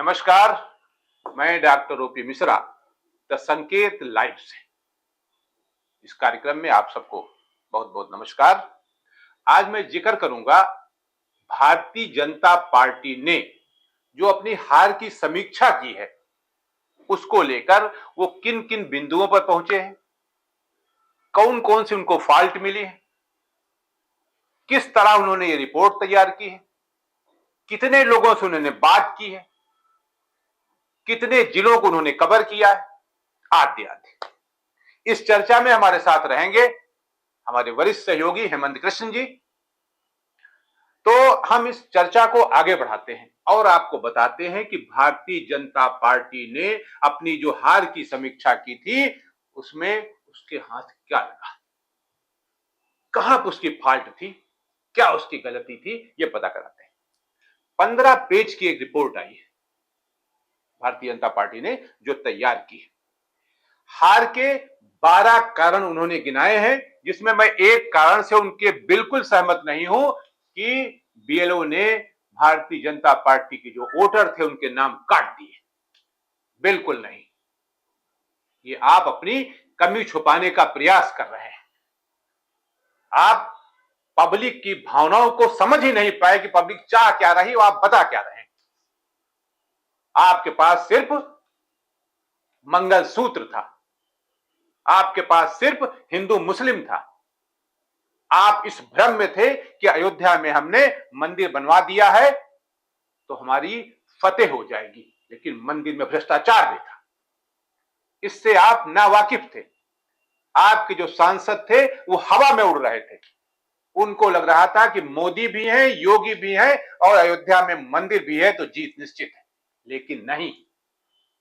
नमस्कार। मैं doctor OP Mishra the संकेत लाइव से इस कार्यक्रम में आप सबको बहुत बहुत नमस्कार। आज मैं जिक्र करूंगा भारतीय जनता पार्टी ने जो अपनी हार की समीक्षा की है उसको लेकर वो किन किन बिंदुओं पर पहुंचे हैं, कौन कौन सी उनको फॉल्ट मिली है, किस तरह उन्होंने ये रिपोर्ट तैयार की है, कितने लोगों से उन्होंने बात की है, कितने जिलों को उन्होंने कवर किया है, आदि आदि। इस चर्चा में हमारे साथ रहेंगे हमारे वरिष्ठ सहयोगी हेमंत कृष्ण जी। तो हम इस चर्चा को आगे बढ़ाते हैं और आपको बताते हैं कि भारतीय जनता पार्टी ने अपनी जो हार की समीक्षा की थी उसमें उसके हाथ क्या लगा, कहां पर उसकी फॉल्ट थी, क्या उसकी गलती थी, ये पता कराते हैं। 15 पेज की एक रिपोर्ट आई है भारतीय जनता पार्टी ने जो तैयार की है। हार के 12 कारण उन्होंने गिनाए हैं, जिसमें मैं एक कारण से उनके बिल्कुल सहमत नहीं हूं कि बीएलओ ने भारतीय जनता पार्टी के जो वोटर थे उनके नाम काट दिए। बिल्कुल नहीं, ये आप अपनी कमी छुपाने का प्रयास कर रहे हैं। आप पब्लिक की भावनाओं को समझ ही नहीं पाए कि पब्लिक चाह क्या रही और आप बता क्या रहे हैं। आपके पास सिर्फ मंगलसूत्र था, आपके पास सिर्फ हिंदू मुस्लिम था। आप इस भ्रम में थे कि अयोध्या में हमने मंदिर बनवा दिया है तो हमारी फतेह हो जाएगी, लेकिन मंदिर में भ्रष्टाचार भी था। इससे आप नावाकिफ थे। आपके जो सांसद थे वो हवा में उड़ रहे थे। उनको लग रहा था कि मोदी भी हैं, योगी भी हैं और अयोध्या में मंदिर भी है तो जीत निश्चित है, लेकिन नहीं।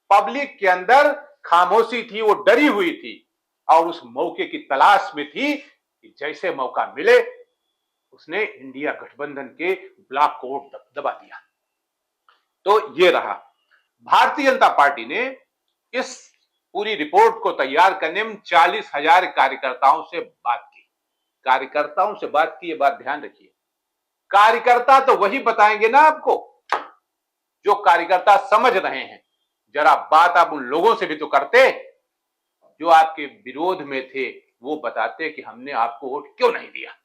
पब्लिक के अंदर खामोशी थी, वो डरी हुई थी और उस मौके की तलाश में थी कि जैसे मौका मिले उसने इंडिया गठबंधन के ब्लॉक को दबा दिया। तो ये रहा। भारतीय जनता पार्टी ने इस पूरी रिपोर्ट को तैयार करने में 40,000 कार्यकर्ताओं से बात की। कार्यकर्ताओं से बात की, ये बात ध्यान रखिए। कार्यकर्ता तो वही बताएंगे ना आपको जो कार्यकर्ता समझ रहे हैं। जरा बात आप उन लोगों से भी तो करते जो आपके विरोध में थे, वो बताते कि हमने आपको वोट क्यों नहीं दिया।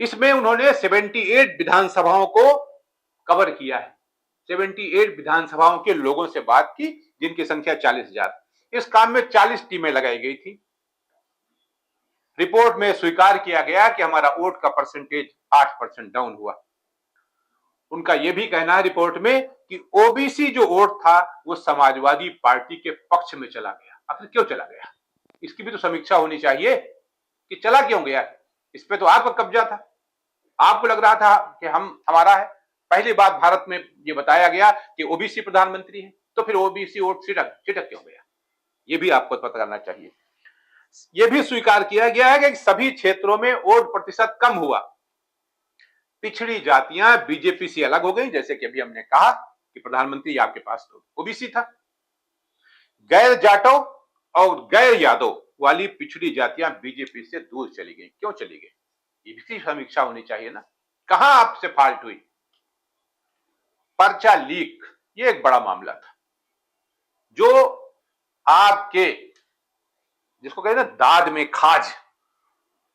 इसमें उन्होंने 78 विधानसभाओं को कवर किया है। 78 विधानसभाओं के लोगों से बात की जिनकी संख्या 40,000। इस काम में 40 टीमें लगाई गई थी। रिपोर्ट में स्वीकार किया गया कि हमारा वोट का परसेंटेज 8% डाउन हुआ। उनका यह भी कहना है रिपोर्ट में कि ओबीसी जो वोट था वो समाजवादी पार्टी के पक्ष में चला गया। आखिर क्यों चला गया, इसकी भी तो समीक्षा होनी चाहिए कि चला क्यों गया। इस पे तो आपका कब्जा था। आपको लग रहा था कि हमारा है। पहली बात भारत में ये बताया गया कि ओबीसी प्रधानमंत्री है, तो फिर ओबीसी वोट छिटक क्यों गया, ये भी आपको पता करना चाहिए। यह भी स्वीकार किया गया है कि सभी क्षेत्रों में वोट प्रतिशत कम हुआ। पिछड़ी जातियां बीजेपी से अलग हो गई, जैसे कि अभी हमने कहा कि प्रधानमंत्री आपके पास तो ओबीसी था। गैर जाटो और गैर यादव वाली पिछड़ी जातियां बीजेपी से दूर चली गई। क्यों चली गई, ये भी समीक्षा होनी चाहिए ना। कहां आपसे फॉल्ट हुई। पर्चा लीक, ये एक बड़ा मामला था जो आपके जिसको कहते हैं ना दाद में खाज,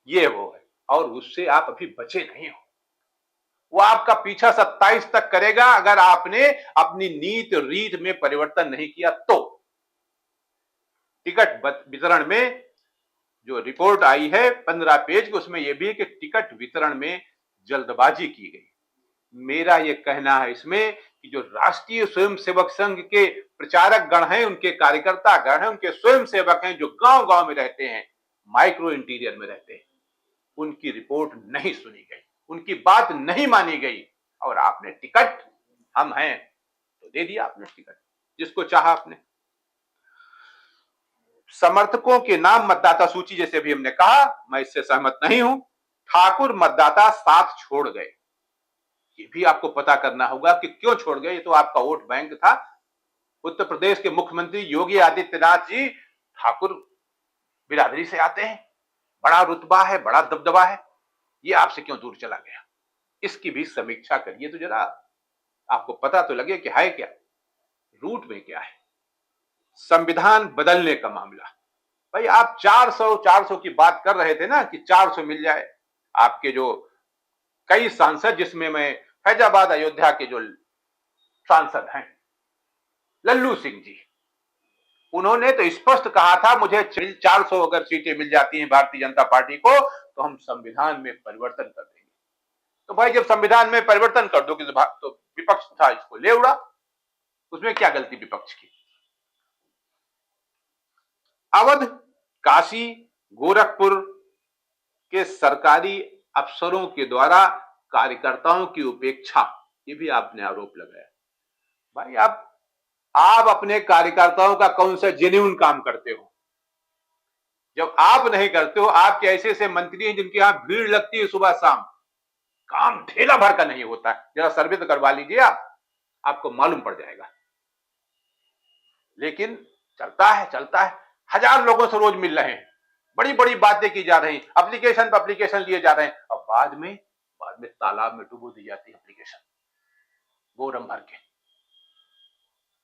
ये वो है और उससे आप अभी बचे नहीं हो। वो आपका पीछा 27 तक करेगा अगर आपने अपनी नीति रीत में परिवर्तन नहीं किया तो। टिकट वितरण में जो रिपोर्ट आई है 15 पेज की, उसमें यह भी है कि टिकट वितरण में जल्दबाजी की गई। मेरा यह कहना है इसमें कि जो राष्ट्रीय स्वयंसेवक संघ के प्रचारक गण हैं, उनके कार्यकर्ता गण हैं, उनके स्वयंसेवक हैं जो गांव गांव में रहते हैं, माइक्रो इंटीरियर में रहते हैं, उनकी रिपोर्ट नहीं सुनी गई, उनकी बात नहीं मानी गई और आपने टिकट, हम हैं तो दे दिया आपने टिकट जिसको चाहा आपने। समर्थकों के नाम मतदाता सूची जैसे भी हमने कहा, मैं इससे सहमत नहीं हूं। ठाकुर मतदाता साथ छोड़ गए, ये भी आपको पता करना होगा कि क्यों छोड़ गए। ये तो आपका वोट बैंक था। उत्तर प्रदेश के मुख्यमंत्री योगी आदित्यनाथ जी ठाकुर बिरादरी से आते हैं, बड़ा रुतबा है, बड़ा दबदबा है, ये आपसे क्यों दूर चला गया, इसकी भी समीक्षा करिए तो जरा। आपको पता तो लगे कि है क्या, रूट में क्या है। संविधान बदलने का मामला, भाई आप 400 की बात कर रहे थे ना कि 400 मिल जाए। आपके जो कई सांसद, जिसमें मैं फैजाबाद अयोध्या के जो सांसद हैं लल्लू सिंह जी, उन्होंने तो स्पष्ट कहा था मुझे 400 अगर सीटें मिल जाती हैं भारतीय जनता पार्टी को तो हम संविधान में परिवर्तन कर देंगे। तो भाई जब संविधान में परिवर्तन कर दो तो विपक्ष था इसको ले उड़ा, उसमें क्या गलती विपक्ष की। अवध, काशी, गोरखपुर के सरकारी अफसरों के द्वारा कार्यकर्ताओं की उपेक्षा, ये भी आपने आरोप लगाया। भाई आप अपने कार्यकर्ताओं का कौन सा जेन्युइन काम करते हो? जब आप नहीं करते हो, आपके ऐसे ऐसे मंत्री हैं जिनके यहां भीड़ लगती है सुबह शाम, काम ढेला भर का नहीं होता है। जरा सर्वे तो करवा लीजिए आपको मालूम पड़ जाएगा। लेकिन चलता है, हजार लोगों से रोज मिल रहे हैं, बड़ी बड़ी बातें की जा रही, एप्लीकेशन पर एप्लीकेशन लिए जा रहे हैं, और बाद में तालाब में डुबो दी जाती है एप्लीकेशन, बोरम भर के।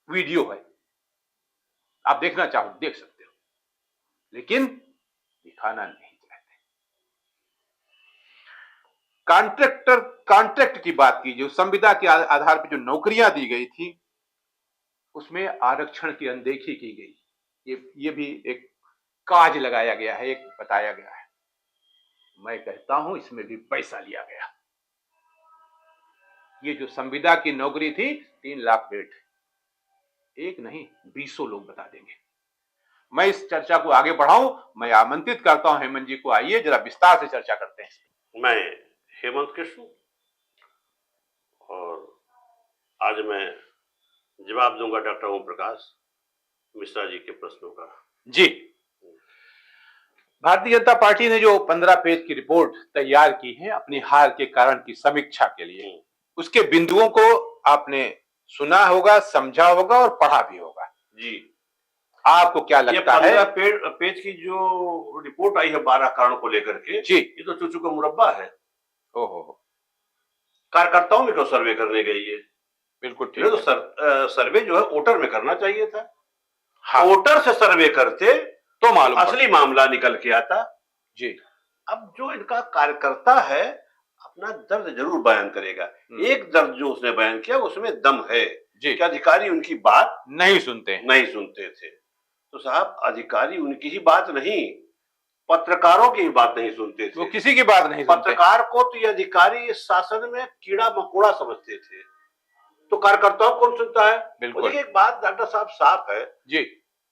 वीडियो है, आप देखना चाहो देख सकते हो, लेकिन दिखाना नहीं चाहते। कॉन्ट्रैक्ट की बात की, जो संविदा के आधार पर जो नौकरियां दी गई थी उसमें आरक्षण की अनदेखी की गई। ये भी एक काज लगाया गया है, एक बताया गया है। मैं कहता हूं इसमें भी पैसा लिया गया। ये जो संविदा की नौकरी थी 3 लाख रेट, एक नहीं 200 लोग बता देंगे। मैं इस चर्चा को आगे बढ़ाऊं, मैं आमंत्रित करता हूं हेमंत जी को, आइए जरा विस्तार से चर्चा करते हैं। मैं हेमंत कृष्ण, और आज मैं जवाब दूंगा डॉक्टर ओम प्रकाश मिश्रा जी के प्रश्नों का। जी, भारतीय जनता पार्टी ने जो 15 पेज की रिपोर्ट तैयार की है अपनी हार के कारण की समीक्षा के लिए, उसके बिंदुओं को आपने सुना होगा, समझा होगा और पढ़ा भी होगा। जी, आपको क्या लगता है? 15 पेज की जो रिपोर्ट आई है 12 कारणों को लेकर के, जी, ये तो चूचू का मुरब्बा है। ओहो, कार्यकर्ताओं में क्यों सर्वे करने गई है? बिल्कुल ठीक। तो सर्वे जो है वोटर में करना चाहिए था। हाँ, वोटर से सर्वे करते तो मालूम असली मामला निकल के आता। जी, अब जो इनका कार्यकर्ता है अपना दर्द जरूर बयान करेगा। एक दर्द जो उसने बयान किया उसमें दम है जी, कि अधिकारी उनकी बात नहीं सुनते थे। तो साहब, अधिकारी उनकी ही बात नहीं, पत्रकारों की बात नहीं सुनते थे। वो किसी की बात नहीं सुनते। पत्रकार को तो ये अधिकारी इस शासन में कीड़ा मकोड़ा समझते थे, तो कार्यकर्ताओं कौन सुनता है? बिल्कुल। एक बात डॉक्टर साहब साफ है जी,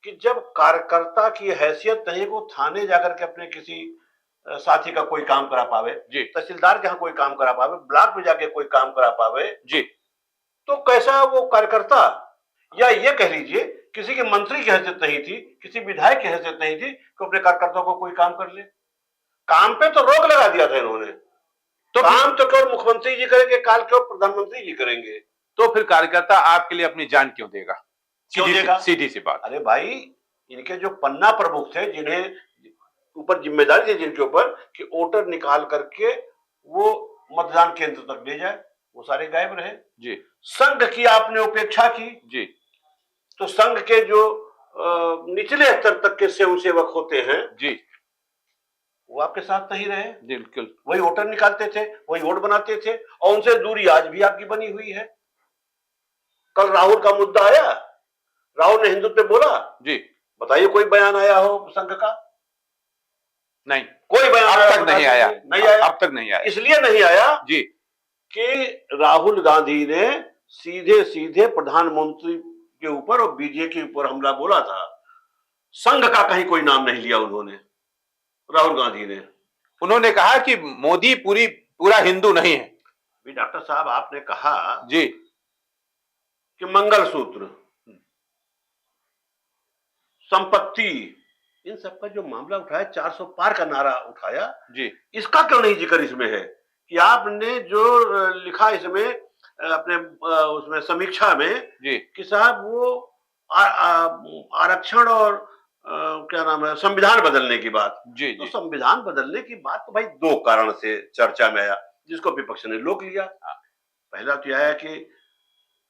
कि जब कार्यकर्ता की हैसियत नहीं, वो थाने जाकर के अपने किसी साथी का कोई काम करा पावे, तहसीलदार के यहाँ कोई काम करा पावे, ब्लॉक में जाके कोई काम करा पावे, जी, तो कैसा वो कार्यकर्ता? या ये कह लीजिए किसी के मंत्री की हैसियत नहीं थी, किसी विधायक की हैसियत नहीं थी कि अपने कार्यकर्ताओं को कोई काम कर ले। काम पे तो रोक लगा दिया था इन्होंने। तो काम तो केवल मुख्यमंत्री जी करेंगे, काल केवल प्रधानमंत्री जी करेंगे। तो फिर कार्यकर्ता आपके लिए अपनी जान क्यों देगा? सीधी सी बात। अरे भाई, इनके जो पन्ना प्रमुख थे, जिन्हें ऊपर जिम्मेदारी थी जिनके ऊपर कि वोटर निकाल करके वो मतदान केंद्र तक ले जाए, वो सारे गायब रहे। जी, संघ की आपने उपेक्षा की। जी, तो संघ के जो निचले स्तर तक के स्वयंसेवक होते हैं जी, वो आपके साथ नहीं रहे। बिल्कुल। वही वोटर निकालते थे, वही वोट बनाते थे, और उनसे दूरी आज भी आपकी बनी हुई है। कल राहुल का मुद्दा आया, राहुल ने हिंदुत्व पे बोला। जी, बताइए कोई बयान आया हो संघ का? नहीं, कोई बयान अब तक नहीं आया। अब तक नहीं आया। इसलिए नहीं आया जी कि राहुल गांधी ने सीधे सीधे प्रधानमंत्री के ऊपर और बीजेपी के ऊपर हमला बोला था। संघ का कहीं कोई नाम नहीं लिया उन्होंने, राहुल गांधी ने। उन्होंने कहा कि मोदी पूरा हिंदू नहीं है। डॉक्टर साहब, आपने कहा जी कि मंगलसूत्र, संपत्ति, इन सब का जो मामला उठाया, 400 पार का नारा उठाया जी, इसका क्यों नहीं जिक्र इसमें है? कि आपने जो लिखा इसमें अपने उसमें समीक्षा में जी, कि साहब वो आरक्षण और क्या नाम है, संविधान बदलने की बात। जी, तो संविधान बदलने की बात तो भाई 2 कारण से चर्चा में आया, जिसको विपक्ष ने रोक लिया। पहला तो यह है कि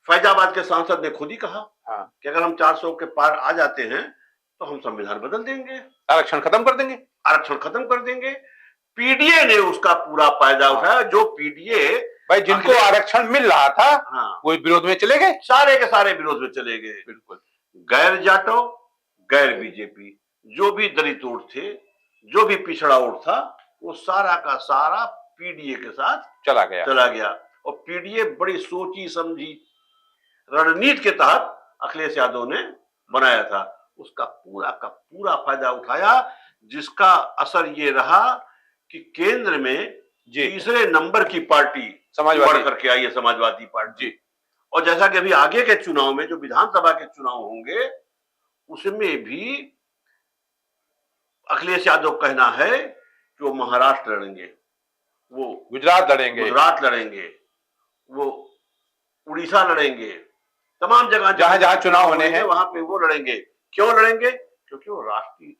फैजाबाद के सांसद ने खुद ही कहा हाँ, कि अगर हम 400 के पार आ जाते हैं तो हम संविधान बदल देंगे, आरक्षण खत्म कर देंगे। आरक्षण खत्म कर देंगे। पीडीए ने उसका पूरा फायदा हाँ। उठाया। जो पीडीए भाई जिनको आरक्षण मिल रहा था, हाँ, वो विरोध में चले गए, सारे के सारे विरोध में चले गए। बिल्कुल। गैर जाटो, गैर बीजेपी, जो भी दलित वोट थे, जो भी पिछड़ा वोट था, वो सारा का सारा पीडीए के साथ चला गया। और पीडीए बड़ी सोची समझी रणनीति के तहत अखिलेश यादव ने बनाया था। उसका पूरा का पूरा फायदा उठाया, जिसका असर ये रहा कि केंद्र में तीसरे नंबर की पार्टी बढ़ करके आई है, समाजवादी पार्टी। और जैसा कि अभी आगे के चुनाव में जो विधानसभा के चुनाव होंगे, उसमें भी अखिलेश यादव कहना है कि वो महाराष्ट्र लड़ेंगे, वो गुजरात लड़ेंगे, वो उड़ीसा लड़ेंगे, तमाम जगह जहां जहां चुनाव होने हैं वहां पे वो लड़ेंगे। क्यों लड़ेंगे? क्योंकि वो राष्ट्रीय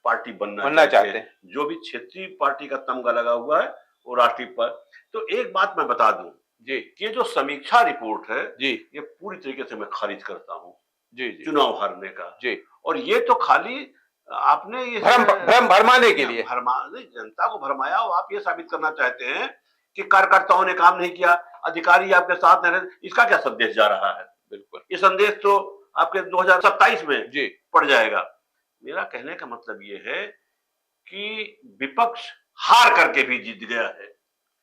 पार्टी बनना चाहते हैं। जो भी क्षेत्रीय पार्टी का तमगा लगा हुआ है वो राष्ट्रीय पर। तो एक बात मैं बता दूं जी, ये जो समीक्षा रिपोर्ट है जी, ये पूरी तरीके से मैं खारिज करता हूं जी, चुनाव हारने का जी। और ये तो खाली आपने ये भ्रम भरमाने के लिए, जनता को भरमाया। और आप ये साबित करना चाहते हैं कि कार्यकर्ताओं ने काम नहीं किया, अधिकारी आपके साथ नहीं रहे। इसका क्या संदेश जा रहा है? बिल्कुल, ये संदेश तो आपके 2027 में जी पड़ जाएगा। मेरा कहने का मतलब ये है कि विपक्ष हार करके भी जीत गया है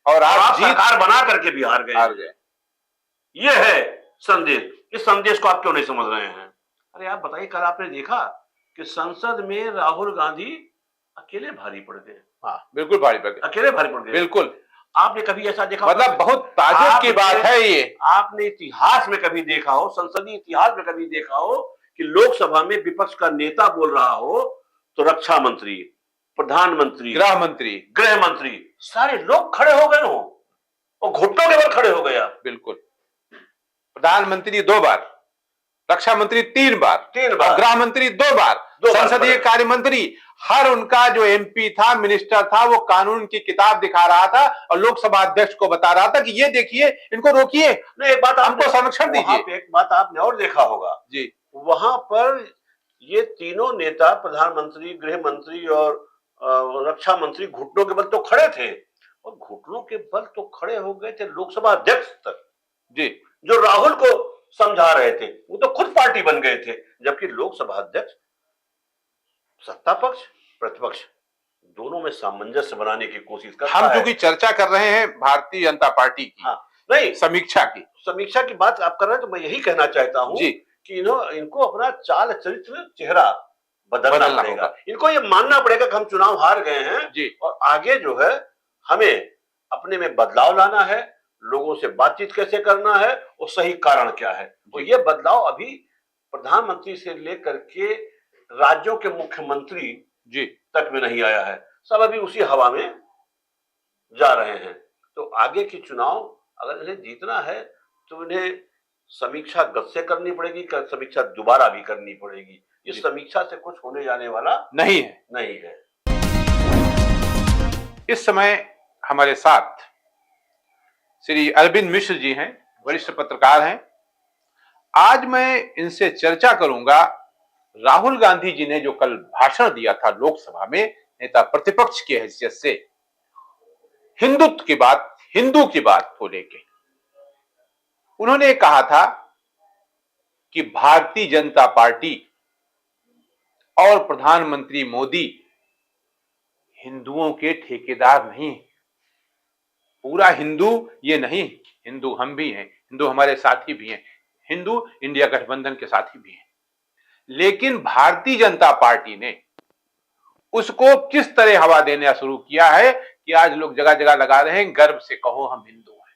और आप सरकार बना करके भी हार गए। ये है संदेश। इस संदेश को आप क्यों नहीं समझ रहे हैं? अरे आप बताइए, कल आपने देखा कि संसद में राहुल गांधी अकेले भारी पड़ गए। हाँ, बिल्कुल भारी पड़ गए, अकेले भारी पड़ गए, बिल्कुल। आपने कभी ऐसा देखा? मतलब बहुत ताज्जुब की बात है ये। आपने इतिहास में कभी देखा हो, संसदीय इतिहास में कभी देखा हो कि लोकसभा में विपक्ष का नेता बोल रहा हो तो रक्षा मंत्री, प्रधानमंत्री, गृह मंत्री सारे लोग खड़े हो गए हो और घुटनों के बल खड़े हो गया। बिल्कुल, प्रधानमंत्री 2 बार, रक्षा मंत्री 3 बार, गृह मंत्री 2 बार, संसदीय कार्य मंत्री, हर उनका जो एमपी था, मिनिस्टर था, वो कानून की किताब दिखा रहा था और लोकसभा अध्यक्ष को बता रहा था कि ये देखिए, इनको रोकिए। एक बात हमको संरक्षण दीजिए। एक बात आपने और देखा होगा जी, वहां पर ये तीनों नेता, प्रधानमंत्री, गृह मंत्री और रक्षा मंत्री, घुटनों के बल तो खड़े थे और घुटनों के बल तो खड़े हो गए थे लोकसभा अध्यक्ष तक जी, जो राहुल को समझा रहे थे। वो तो खुद पार्टी बन गए थे, जबकि लोकसभा अध्यक्ष सत्ता पक्ष प्रतिपक्ष दोनों में सामंजस्य बनाने की कोशिश करता है। हम जो की चर्चा कर रहे हैं भारतीय जनता पार्टी की, हाँ, नहीं समीक्षा की बात आप कर रहे हैं, तो मैं यही कहना चाहता हूं कि इनको अपना चाल चरित्र चेहरा बदलना पड़ेगा। इनको ये मानना पड़ेगा कि हम चुनाव हार गए हैं जी, और आगे जो है हमें अपने में बदलाव लाना है, लोगों से बातचीत कैसे करना है और सही कारण क्या है। तो ये बदलाव अभी प्रधानमंत्री से लेकर के राज्यों के मुख्यमंत्री जी तक में नहीं आया है। सब अभी उसी हवा में जा रहे हैं। तो आगे की चुनाव अगर इन्हें जीतना है तो इन्हें समीक्षा गत से करनी पड़ेगी, समीक्षा दोबारा भी करनी पड़ेगी। इस समीक्षा से कुछ होने जाने वाला नहीं है। इस समय हमारे साथ श्री अरविंद मिश्र जी हैं, वरिष्ठ पत्रकार हैं। आज मैं इनसे चर्चा करूंगा, राहुल गांधी जी ने जो कल भाषण दिया था लोकसभा में नेता प्रतिपक्ष की हैसियत से, हिंदुत्व की बात, हिंदू की बात को लेके उन्होंने कहा था कि भारतीय जनता पार्टी और प्रधानमंत्री मोदी हिंदुओं के ठेकेदार नहीं। पूरा हिंदू ये नहीं, हिंदू हम भी हैं, हिंदू हमारे साथी भी हैं, हिंदू इंडिया गठबंधन के साथी भी हैं। लेकिन भारतीय जनता पार्टी ने उसको किस तरह हवा देना शुरू किया है कि आज लोग जगह जगह लगा रहे हैं, गर्व से कहो हम हिंदू हैं।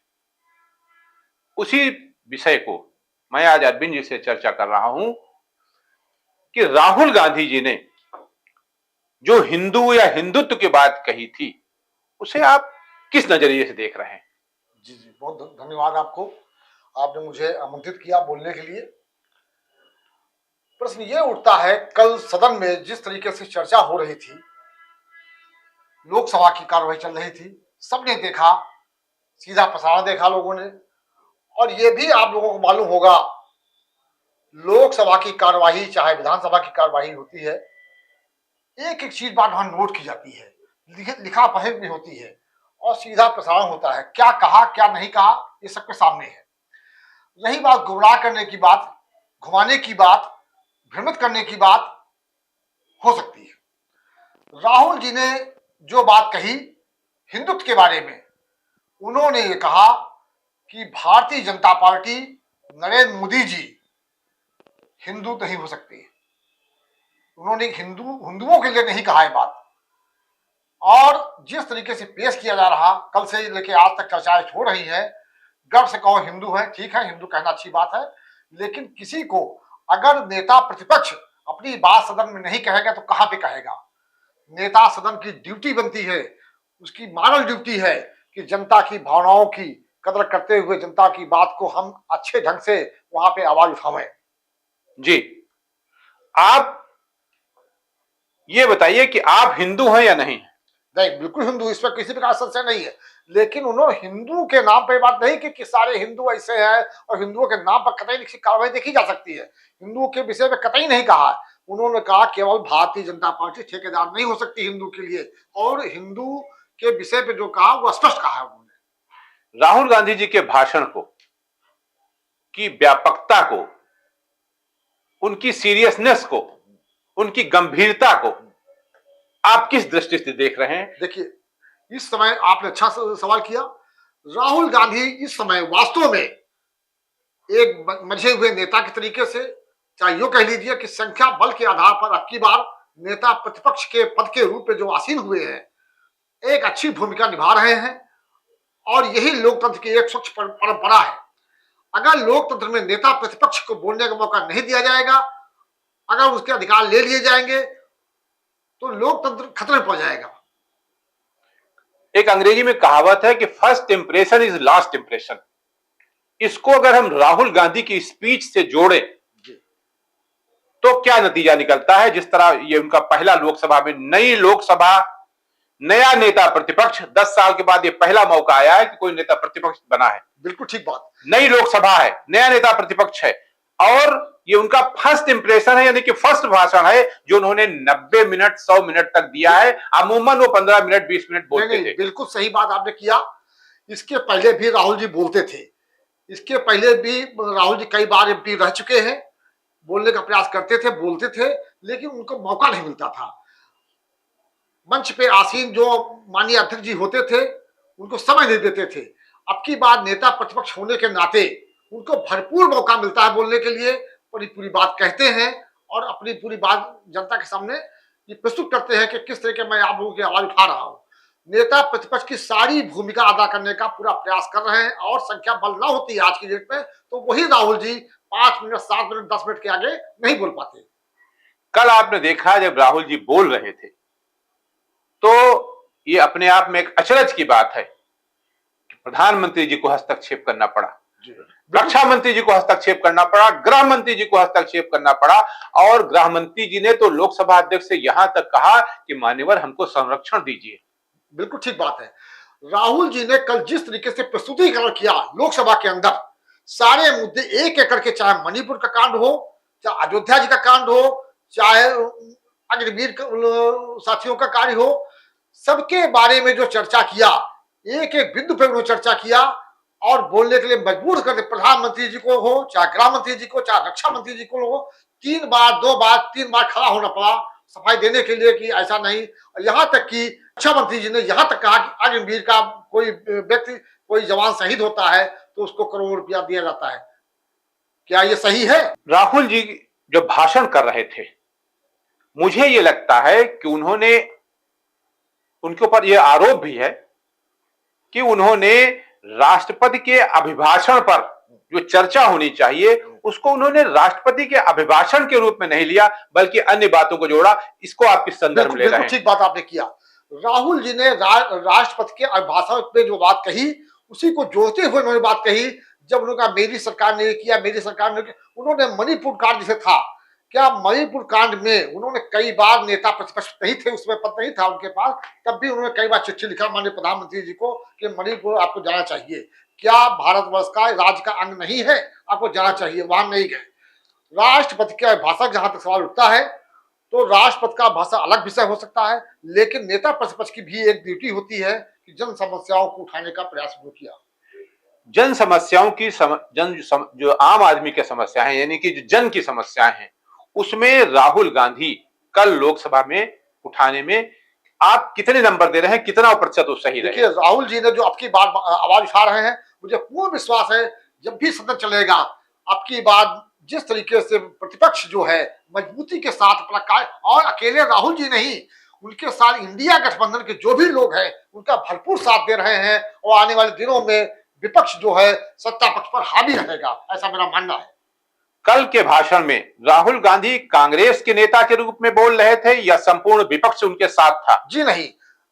उसी विषय को मैं आज अरविंद जी से चर्चा कर रहा हूं कि राहुल गांधी जी ने जो हिंदू या हिंदुत्व की बात कही थी, उसे आप किस नजरिए से देख रहे हैं? जी, बहुत धन्यवाद आपको, आपने मुझे आमंत्रित किया बोलने के लिए। प्रश्न ये उठता है, कल सदन में जिस तरीके से चर्चा हो रही थी, लोकसभा की कार्यवाही चल रही थी, सबने देखा, सीधा प्रसारण देखा लोगों ने, और ये भी आप लोगों को मालूम होगा, लोकसभा की कार्यवाही चाहे विधानसभा की कार्यवाही होती है, एक एक चीज बात वहां नोट की जाती है, लिखा पढ़ी भी होती है और सीधा प्रसारण होता है। क्या कहा क्या नहीं कहा ये सबके सामने है। रही बात गुमराह करने की बात, घुमाने की बात, भ्रमित करने की बात, हो सकती है। राहुल जी ने जो बात कही हिंदुत्व के बारे में, उन्होंने ये कहा कि भारतीय जनता पार्टी, नरेंद्र मोदी जी हिंदू नहीं हो सकती। उन्होंने हिंदुओं के लिए नहीं कहा है बात। और जिस तरीके से पेश किया जा रहा, कल से लेके आज तक चर्चाएं हो रही है, गर्व से कहो हिंदू है, ठीक है, हिंदू कहना अच्छी बात है, लेकिन किसी को अगर नेता प्रतिपक्ष अपनी बात सदन में नहीं कहेगा तो कहां पे कहेगा। नेता सदन की ड्यूटी बनती है, उसकी मॉरल ड्यूटी है कि जनता की भावनाओं की कदर करते हुए जनता की बात को हम अच्छे ढंग से वहां पे आवाज उठावें। जी, आप ये बताइए कि आप हिंदू हैं या नहीं? नहीं, बिल्कुल हिंदू, इस पर किसी प्रकार संशय नहीं है। लेकिन उन्होंने हिंदू के नाम पर बात नहीं की कि सारे हिंदू ऐसे हैं और हिंदुओं के नाम पर कतई कार्रवाई देखी जा सकती है। हिंदुओं के विषय में कतई नहीं कहा। उन्होंने कहा केवल भारतीय जनता पार्टी ठेकेदार नहीं हो सकती हिंदू के लिए, और हिंदू के विषय पे जो कहा वो स्पष्ट कहा है उन्होंने। राहुल गांधी जी के भाषण को, की व्यापकता को, उनकी सीरियसनेस को, उनकी गंभीरता को आप किस दृष्टि से देख रहे हैं? देखिए, इस समय आपने अच्छा सवाल किया। राहुल गांधी इस समय वास्तव में एक मंझे हुए नेता के तरीके से, चाहे यो कह लीजिए कि संख्या बल के आधार पर अब की बार नेता प्रतिपक्ष के पद के रूप में जो आसीन हुए हैं, एक अच्छी भूमिका निभा रहे हैं। और यही लोकतंत्र की एक स्वच्छ परंपरा है। अगर लोकतंत्र में नेता प्रतिपक्ष को बोलने का मौका नहीं दिया जाएगा, अगर उसके अधिकार ले लिए जाएंगे, तो लोकतंत्र खतरे में पड़ जाएगा। एक अंग्रेजी में कहावत है कि first impression is last impression. इसको अगर हम राहुल गांधी की स्पीच से जोड़े तो क्या नतीजा निकलता है? जिस तरह ये उनका पहला लोकसभा में, नई लोकसभा, नया नेता प्रतिपक्ष, 10 साल के बाद ये पहला मौका आया है कि कोई नेता प्रतिपक्ष बना है। बिल्कुल ठीक बात। नई लोकसभा है, नया नेता प्रतिपक्ष है, और ये उनका फर्स्ट इंप्रेशन है, यानी कि फर्स्ट भाषण है जो उन्होंने 90 मिनट 100 मिनट तक दिया है। अमूमन वो 15 मिनट 20 मिनट बोलते थे। बिल्कुल सही बात आपने किया। इसके पहले भी राहुल जी बोलते थे, इसके पहले भी राहुल जी कई बार एमपी रह चुके हैं, बोलने का प्रयास करते थे, बोलते थे, लेकिन उनको मौका नहीं मिलता था। मंच पे आसीन जो माननीय अध्यक्ष जी होते थे उनको समय नहीं देते थे। अब की बार नेता प्रतिपक्ष होने के नाते उनको भरपूर मौका मिलता है बोलने के लिए, पूरी बात कहते हैं और अपनी पूरी बात जनता के सामने ये प्रस्तुत करते हैं कि किस तरह के मैं आप लोगों की आवाज उठा रहा हूं। नेता प्रतिपक्ष की सारी भूमिका अदा करने का पूरा प्रयास कर रहे हैं, और संख्या बल ना होती है आज की डेट में तो वही Rahul ji 5 minute 7 minute 10 minute के आगे नहीं बोल पाते। कल आपने देखा जब राहुल जी बोल रहे थे तो ये अपने आप में एक अचरज की बात है कि प्रधानमंत्री जी को हस्तक्षेप करना पड़ा, रक्षा मंत्री जी को हस्तक्षेप करना पड़ा, गृह मंत्री जी को हस्तक्षेप करना पड़ा, और गृह मंत्री जी ने तो लोकसभा अध्यक्ष से यहां तक कहा कि मान्यवर हमको संरक्षण दीजिए। बिल्कुल ठीक बात है। राहुल जी ने कल जिस तरीके से प्रस्तुतिकरण किया लोकसभा के अंदर, सारे मुद्दे एक एक करके, चाहे मणिपुर का कांड हो, चाहे अयोध्या जी का कांड हो, चाहे अग्निवीर साथियों का कार्य हो, सबके बारे में जो चर्चा किया, एक एक बिंदु पर उन्होंने चर्चा किया और बोलने के लिए मजबूर कर दे। प्रधानमंत्री जी को हो, चाहे गृह मंत्री जी को, चाहे रक्षा मंत्री जी को हो, 3 बार 2 बार 3 बार खड़ा होना पड़ा सफाई देने के लिए कि ऐसा नहीं। यहां तक कि रक्षा मंत्री जी ने यहां तक कहा कि अग्निवीर का कोई व्यक्ति, कोई जवान शहीद होता है तो उसको करोड़ रुपया दिया जाता है। क्या ये सही है? राहुल जी जो भाषण कर रहे थे, मुझे ये लगता है कि उन्होंने, उनके ऊपर यह आरोप भी है कि उन्होंने राष्ट्रपति के अभिभाषण पर जो चर्चा होनी चाहिए उसको उन्होंने राष्ट्रपति के अभिभाषण के रूप में नहीं लिया, बल्कि अन्य बातों को जोड़ा। इसको आप किस संदर्भ में ले रहे हैं? ठीक बात आपने किया। राहुल जी ने राष्ट्रपति के अभिभाषण पे जो बात कही उसी को जोड़ते हुए उन्होंने बात कही। जब उन्होंने कहा मेरी सरकार ने किया, मेरी सरकार ने, उन्होंने मणिपुर कांड जैसे था, क्या मणिपुर कांड में उन्होंने कई बार, नेता प्रतिपक्ष नहीं थे, उसमें पद नहीं था उनके पास, तब भी उन्होंने कई बार चिट्ठी लिखा माननीय प्रधानमंत्री जी को कि मणिपुर आपको जाना चाहिए। क्या भारतवर्ष का राज्य का अंग नहीं है? आपको जाना चाहिए, वहां नहीं गए। राष्ट्रपति का भाषण, जहां तक सवाल उठता है, तो राष्ट्रपति का भाषण अलग विषय हो सकता है, लेकिन नेता प्रतिपक्ष की भी एक ड्यूटी होती है कि जन समस्याओं को उठाने का प्रयास वो किया। जन समस्याओं की जो आम आदमी की समस्या है, यानी कि जो जन की समस्याएं हैं, उसमें राहुल गांधी कल लोकसभा में उठाने में आप कितने नंबर दे रहे हैं, कितना प्रतिशत वो सही रहे? देखिए, राहुल जी ने जो अब की बार आवाज उठा रहे हैं, मुझे पूर्ण विश्वास है जब भी सदन चलेगा, अब की बार जिस तरीके से प्रतिपक्ष जो है मजबूती के साथ अपना कार्य, और अकेले राहुल जी नहीं, उनके साथ इंडिया गठबंधन के जो भी लोग हैं उनका भरपूर साथ दे रहे हैं, और आने वाले दिनों में विपक्ष जो है सत्ता पक्ष पर हावी रहेगा, ऐसा मेरा मानना है। कल के भाषण में राहुल गांधी कांग्रेस के नेता के रूप में बोल रहे थे या संपूर्ण विपक्ष उनके साथ था? जी नहीं,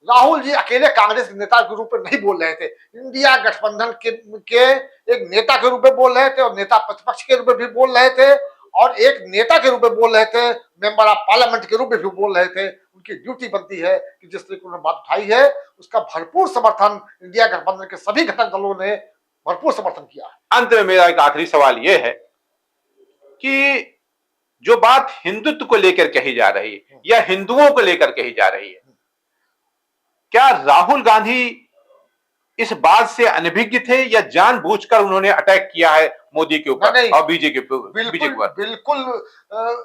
राहुल जी अकेले कांग्रेस के नेता के रूप में नहीं बोल रहे थे, इंडिया गठबंधन के एक नेता के रूप में बोल रहे थे, और नेता प्रतिपक्ष के रूप में भी बोल रहे थे, और एक नेता के रूप में बोल रहे थे, मेंबर ऑफ पार्लियामेंट के रूप में भी बोल रहे थे। उनकी ड्यूटी बनती है कि जिस तरीके उन्होंने बात उठाई है, उसका भरपूर समर्थन इंडिया गठबंधन के सभी घटक दलों ने भरपूर समर्थन किया है। अंत में मेरा एक आखिरी सवाल यह है कि जो बात हिंदुत्व को लेकर कही जा रही है या हिंदुओं को लेकर कही जा रही है, क्या राहुल गांधी इस बात से अनभिज्ञ थे या जानबूझकर उन्होंने अटैक किया है मोदी के ऊपर और बीजेपी पर? बिल्कुल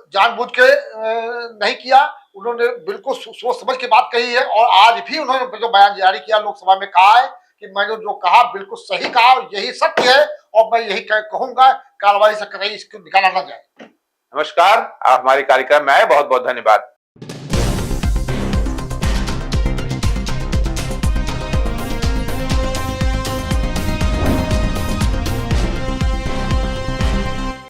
जानबूझ के नहीं किया, उन्होंने बिल्कुल सोच समझ के बात कही है, और आज भी उन्होंने जो बयान जारी किया लोकसभा में, कहा है कि मैंने जो कहा बिल्कुल सही कहा, यही सत्य है, और मैं यही कहूंगा, कार्रवाई से कहीं इसको निकाला ना जाए। नमस्कार, आप हमारे कार्यक्रम में आए, बहुत बहुत धन्यवाद।